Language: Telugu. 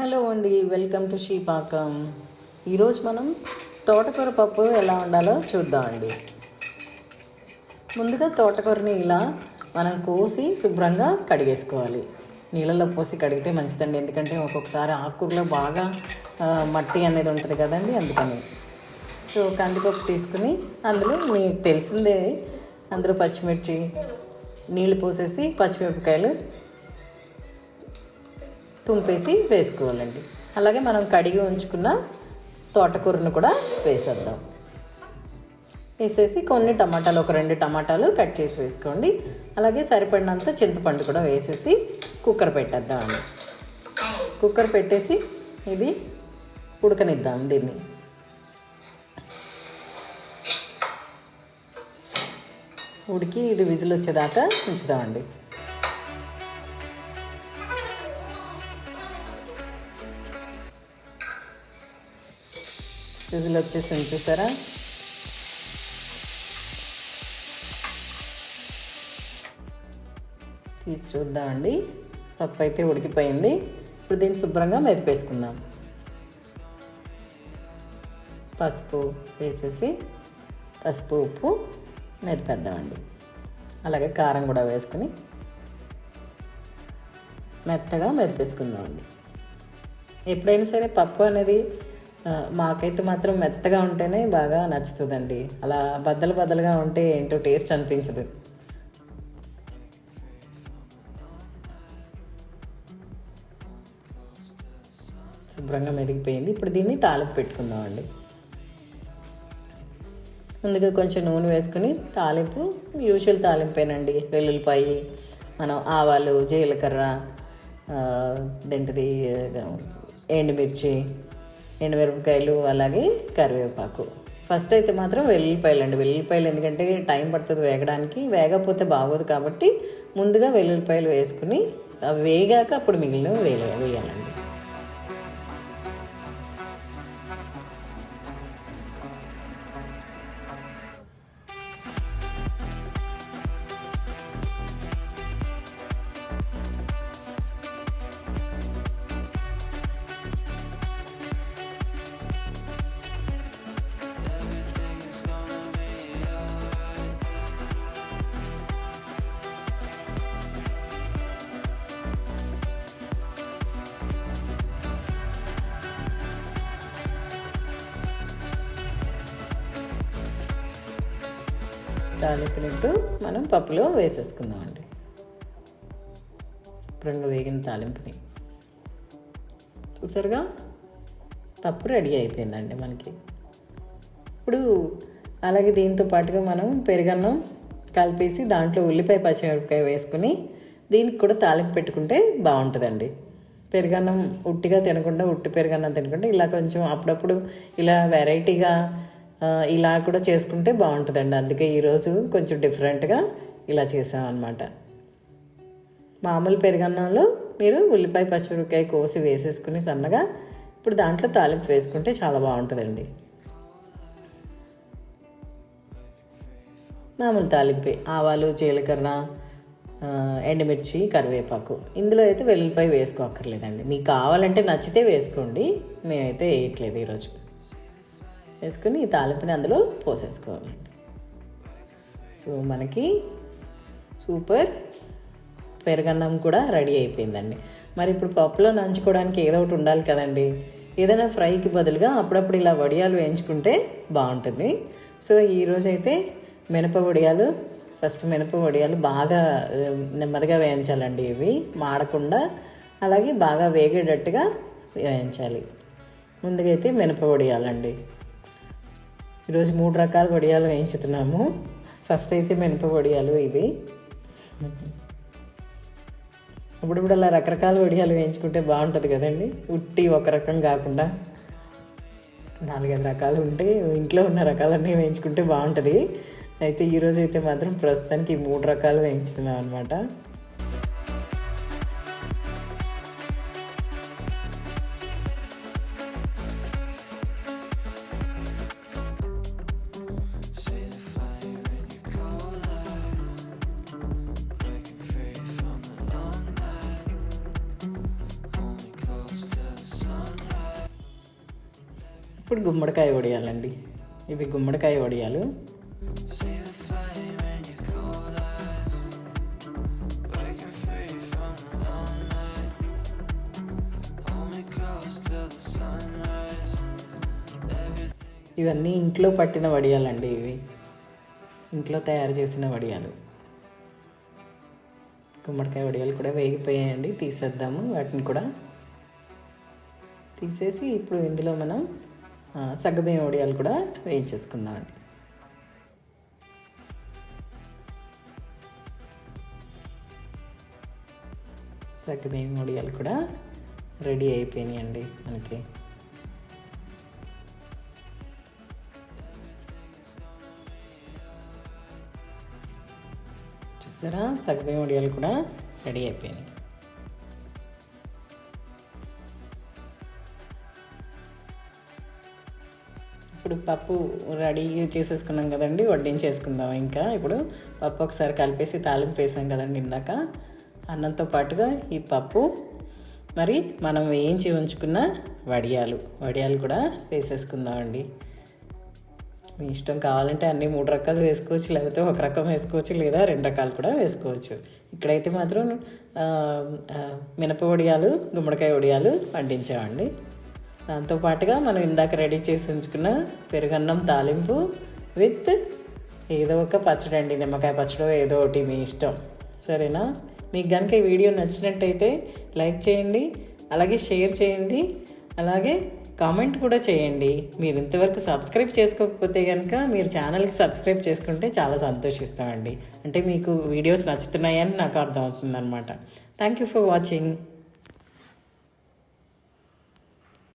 హలో అండి, వెల్కమ్ టు శ్రీపాకం. ఈరోజు మనం తోటకూర పప్పు ఎలా వండాలో చూద్దామండి. ముందుగా తోటకూరని ఇలా మనం కోసి శుభ్రంగా కడిగేసుకోవాలి. నీళ్ళలో పోసి కడిగితే మంచిదండి, ఎందుకంటే ఒక్కొక్కసారి ఆకుకూరలో బాగా మట్టి అనేది ఉంటుంది కదండి, అందుకని. సో కందిపప్పు తీసుకుని అందులో మీకు తెలిసిందే, అందులో పచ్చిమిర్చి నీళ్ళు పోసేసి పచ్చిమిరపకాయలు తుంపేసి వేసుకోవాలండి. అలాగే మనం కడిగి ఉంచుకున్న తోటకూరను కూడా వేసేద్దాం. వేసేసి కొన్ని టమాటాలు, ఒక 2 టమాటాలు కట్ చేసి వేసుకోండి. అలాగే సరిపడినంత చింతపండు కూడా వేసేసి కుక్కర్ పెట్టేద్దామండి. కుక్కర్ పెట్టేసి ఇది ఉడకనిద్దాం. దీన్ని ఉడికి ఇది విజిల్ వచ్చేదాకా ఉంచుదామండి. విజిల్ వచ్చేసి చూసారా, తీసి చూద్దామండి. పప్పు అయితే ఉడికిపోయింది. ఇప్పుడు దీన్ని శుభ్రంగా మెదిపేసుకుందాం. పసుపు వేసేసి పసుపు ఉప్పు మెదిపేద్దామండి. అలాగే కారం కూడా వేసుకుని మెత్తగా మెదిపేసుకుందామండి. ఎప్పుడైనా సరే పప్పు అనేది మాకైతే మాత్రం మెత్తగా ఉంటేనే బాగా నచ్చుతుందండి. అలా బద్దలుగా ఉంటే ఏంటో టేస్ట్ అనిపించదు. శుభ్రంగా మెదిగిపోయింది. ఇప్పుడు దీన్ని తాలింపు పెట్టుకుందామండి. ముందుగా కొంచెం నూనె వేసుకుని తాలింపు యూజువల్ తాలింపేనండి. వెల్లుల్లిపాయి, మనం ఆవాలు, జీలకర్ర, దేంటిది ఎండుమిరపకాయలు, అలాగే కరివేపాకు. ఫస్ట్ అయితే మాత్రం వెల్లుల్లిపాయలు ఎందుకంటే టైం పడుతుంది వేగడానికి, వేగకపోతే బాగోదు కాబట్టి ముందుగా వెల్లుల్లిపాయలు వేసుకుని అవి వేగాక అప్పుడు మిగిలినవి వేయాలండి. తాలింపునిట్టు మనం పప్పులో వేసేసుకుందామండి. శుభ్రంగా వేగిన తాలింపుని చూసారుగా, పప్పు రెడీ అయిపోయిందండి మనకి. ఇప్పుడు అలాగే దీంతో పాటుగా మనం పెరుగన్నం కలిపేసి దాంట్లో ఉల్లిపాయ పచ్చిమిరపకాయ వేసుకుని దీనికి కూడా తాలింపు పెట్టుకుంటే బాగుంటుందండి. పెరుగన్నం ఉట్టిగా తినకుండా, ఉట్టి పెరుగన్నం తినకుండా ఇలా కొంచెం అప్పుడప్పుడు ఇలా వెరైటీగా ఇలా కూడా చేసుకుంటే బాగుంటుందండి. అందుకే ఈరోజు కొంచెం డిఫరెంట్గా ఇలా చేసామన్నమాట. మామూలు పెరుగన్నంలో మీరు ఉల్లిపాయ పచ్చిమిరపకాయ కోసి వేసేసుకుని సన్నగా ఇప్పుడు దాంట్లో తాలింపు వేసుకుంటే చాలా బాగుంటుందండి. మామూలు తాలింపే, ఆవాలు, జీలకర్ర, ఎండుమిర్చి, కరివేపాకు. ఇందులో అయితే వెల్లుల్లిపాయ వేసుకోక్కర్లేదండి. మీకు కావాలంటే నచ్చితే వేసుకోండి, మేమైతే వేయట్లేదు ఈరోజు. వేసుకుని ఈ తాలింపుని అందులో పోసేసుకోవాలి. సో మనకి సూపర్ పెరుగన్నం కూడా రెడీ అయిపోయిందండి. మరి ఇప్పుడు పప్పులో నంచుకోవడానికి ఏదో ఒకటి ఉండాలి కదండి. ఏదైనా ఫ్రైకి బదులుగా అప్పుడప్పుడు ఇలా వడియాలు వేయించుకుంటే బాగుంటుంది. సో ఈరోజైతే మినప వడియాలు, ఫస్ట్ మినప వడియాలు బాగా నెమ్మదిగా వేయించాలండి. ఇవి మాడకుండా అలాగే బాగా వేగేటట్టుగా వేయించాలి. ముందుగా అయితే మినప వడియాలండి. ఈరోజు 3 రకాల వడియాలు వేయించుతున్నాము. ఫస్ట్ అయితే మినప వడియాలు ఇవి. ఇప్పుడు అలా రకరకాల వడియాలు వేయించుకుంటే బాగుంటుంది కదండి. ఉట్టి ఒక రకం కాకుండా 4-5 రకాలు ఉంటే ఇంట్లో ఉన్న రకాలన్నీ వేయించుకుంటే బాగుంటుంది. అయితే ఈరోజు అయితే మాత్రం ప్రస్తుతానికి 3 రకాలు వేయించుతున్నాం అనమాట. ఇప్పుడు గుమ్మడికాయ వడియాలండి. ఇవి గుమ్మడికాయ వడియాలు. ఇవన్నీ ఇంట్లో పట్టిన వడియాలండి. ఇవి ఇంట్లో తయారు చేసిన వడియాలు. గుమ్మడికాయ వడియాలు కూడా వేగిపోయాయండి. తీసేద్దాము వాటిని కూడా. తీసేసి ఇప్పుడు ఇందులో మనం సగ్గుబియ్యం వడియాలు కూడా వేయించేసుకుందామండి. సగ్గుబియ్యం వడియాలు కూడా రెడీ అయిపోయినాయండి మనకి. చూసారా, సగ్గుబియ్యం వడియాలు కూడా రెడీ అయిపోయినాయి. ఇప్పుడు పప్పు రెడీ చేసేసుకున్నాం కదండి, వడ్డించేసుకుందాం. ఇంకా ఇప్పుడు పప్పు ఒకసారి కలిపేసి తాలింపు వేసాం కదండి ఇందాక. అన్నంతో పాటుగా ఈ పప్పు, మరి మనం వేయించి ఉంచుకున్న వడియాలు కూడా వేసేసుకుందామండి. మీ ఇష్టం, కావాలంటే అన్నీ 3 రకాలు వేసుకోవచ్చు, లేకపోతే 1 రకం వేసుకోవచ్చు, లేదా 2 రకాలు కూడా వేసుకోవచ్చు. ఇక్కడైతే మాత్రం మినప వడియాలు, గుమ్మడికాయ వడియాలు వండించామండి. దాంతోపాటుగా మనం ఇందాక రెడీ చేసి ఉంచుకున్న పెరుగన్నం తాలింపు విత్ ఏదో ఒక పచ్చడి అండి, నిమ్మకాయ పచ్చడి ఏదో ఒకటి మీ ఇష్టం. సరేనా? మీకు కనుక ఈ వీడియో నచ్చినట్టయితే లైక్ చేయండి, అలాగే షేర్ చేయండి, అలాగే కామెంట్ కూడా చేయండి. మీరు ఇంతవరకు సబ్స్క్రైబ్ చేసుకోకపోతే కనుక మీరు ఛానల్కి సబ్స్క్రైబ్ చేసుకుంటే చాలా సంతోషిస్తామండి. అంటే మీకు వీడియోస్ నచ్చుతున్నాయని నాకు అర్థమవుతుంది అనమాట. Thank you for watching.